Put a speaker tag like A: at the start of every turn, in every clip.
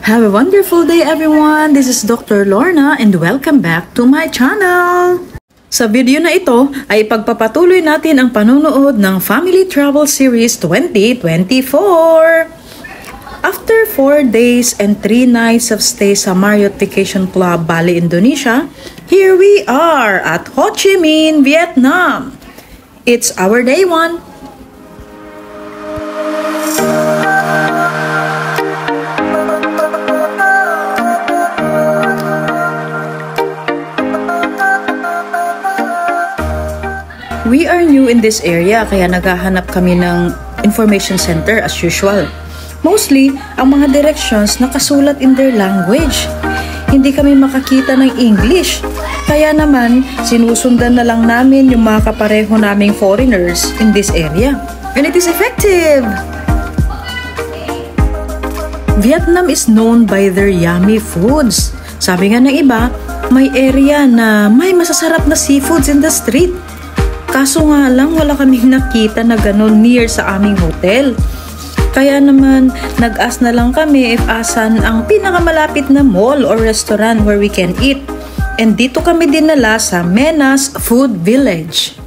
A: Have a wonderful day everyone! This is Dr. Lorna and welcome back to my channel! Sa video na ito ay pagpapatuloy natin ang panonood ng Family Travel Series 2024. After 4 days and 3 nights of stay sa Marriott Vacation Club, Bali, Indonesia, here we are at Ho Chi Minh, Vietnam. It's our day 1. We are new in this area kaya naghahanap kami ng information center as usual. Mostly, ang mga directions nakasulat in their language. Hindi kami makakita ng English. Kaya naman, sinusundan na lang namin yung mga kapareho naming foreigners in this area. And it is effective! Vietnam is known by their yummy foods. Sabi nga ng iba, may area na may masasarap na seafoods in the street. Kaso nga lang wala kaming nakita na gano'n near sa aming hotel. Kaya naman nag-ask na lang kami if asan ang pinakamalapit na mall or restaurant where we can eat. And dito kami dinala sa Menas Food Village.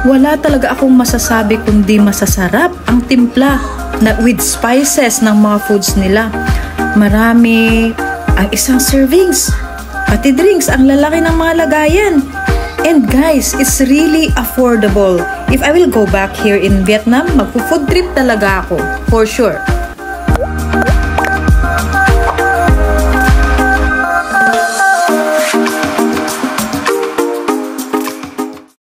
A: Wala talaga akong masasabi kundi masasarap ang timpla na with spices ng mga foods nila. Marami ang isang servings. Pati drinks, ang lalaki ng mga lagayan. And guys, it's really affordable. If I will go back here in Vietnam, magpo-food trip talaga ako. For sure.